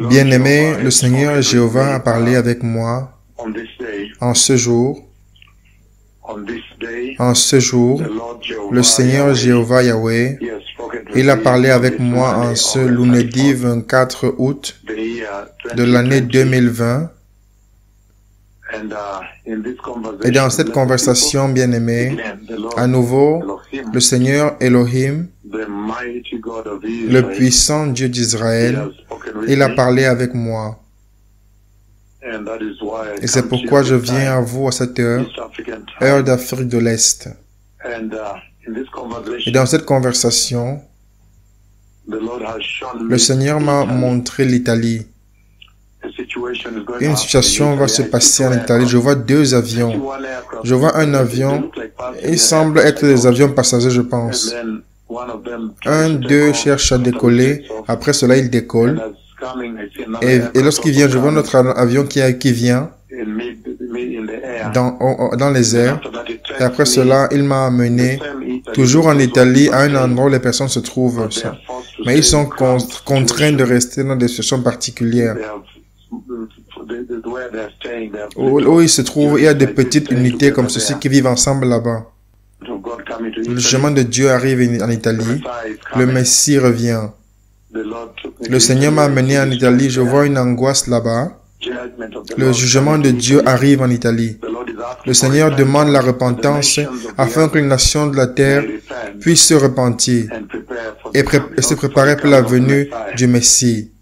Bien-aimé, le Seigneur Jéhovah a parlé avec moi en ce jour. En ce jour, le Seigneur Jéhovah Yahweh, il a parlé avec moi en ce lundi 24 août de l'année 2020. Et dans cette conversation, bien-aimé, à nouveau, le Seigneur Elohim, le puissant Dieu d'Israël, il a parlé avec moi. Et c'est pourquoi je viens à vous à cette heure, heure d'Afrique de l'Est. Et dans cette conversation, le Seigneur m'a montré l'Italie. Une situation va se passer en Italie. Je vois deux avions. Je vois un avion. Il semble être des avions passagers, je pense. Un d'eux cherche à décoller. Après cela, il décolle. Et lorsqu'il vient, je vois notre avion qui vient dans les airs. Et après cela, il m'a amené toujours en Italie à un endroit où les personnes se trouvent. Mais ils sont contraints de rester dans des situations particulières. Où ils se trouvent, il y a des petites unités comme ceci qui vivent ensemble là-bas. Le jugement de Dieu arrive en Italie. Le Messie revient. Le Seigneur m'a amené en Italie. Je vois une angoisse là-bas. Le jugement de Dieu arrive en Italie. Le Seigneur demande la repentance afin que les nations de la terre puissent se repentir et se préparer pour la venue du Messie.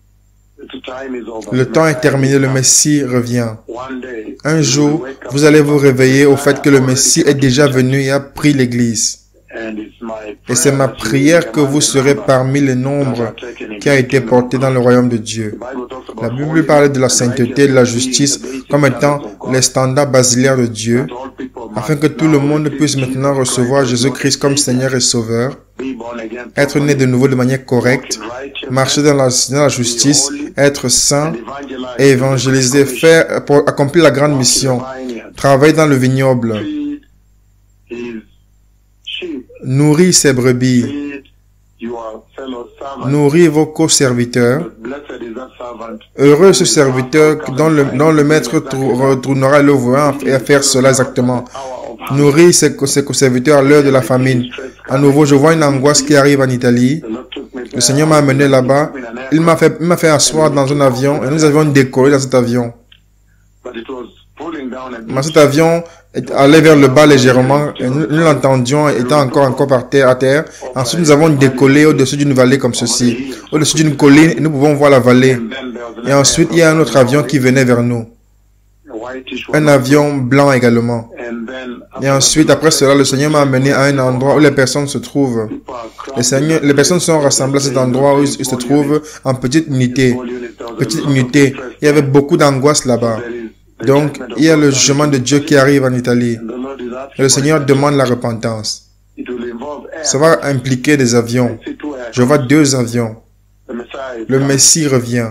Le temps est terminé, le Messie revient. Un jour, vous allez vous réveiller au fait que le Messie est déjà venu et a pris l'Église. Et c'est ma prière que vous serez parmi les nombres qui a été porté dans le royaume de Dieu. La Bible parle de la sainteté et de la justice comme étant les standards basilaires de Dieu, afin que tout le monde puisse maintenant recevoir Jésus-Christ comme Seigneur et Sauveur, être né de nouveau de manière correcte, marcher dans la justice, être saint et évangéliser, pour accomplir la grande mission, travailler dans le vignoble, nourrir ses brebis, nourrir vos co-serviteurs. Heureux ce serviteur dont le maître retournera le voyant et à faire cela exactement. Nourrir ses co-serviteurs à l'heure de la famine. À nouveau, je vois une angoisse qui arrive en Italie. Le Seigneur m'a amené là-bas. Il m'a fait asseoir dans un avion et nous avions décollé dans cet avion. Mais cet avion allait vers le bas légèrement et nous l'entendions étant encore par terre, à terre. Ensuite, nous avons décollé au-dessus d'une vallée comme ceci. Au-dessus d'une colline, et nous pouvons voir la vallée. Et ensuite, il y a un autre avion qui venait vers nous. Un avion blanc également. Et ensuite, après cela, le Seigneur m'a amené à un endroit où les personnes se trouvent. Les personnes sont rassemblées à cet endroit où ils se trouvent en petite unité. Il y avait beaucoup d'angoisse là-bas. Donc, il y a le jugement de Dieu qui arrive en Italie. Et le Seigneur demande la repentance. Ça va impliquer des avions. Je vois deux avions. Le Messie revient.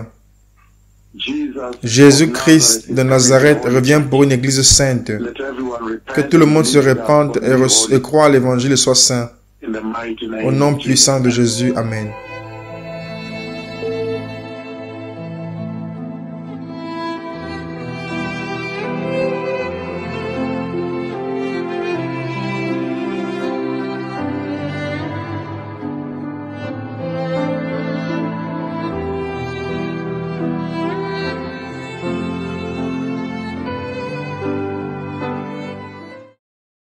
Jésus-Christ de Nazareth revient pour une église sainte. Que tout le monde se répande et croit à l'évangile et soit saint. Au nom puissant de Jésus, Amen.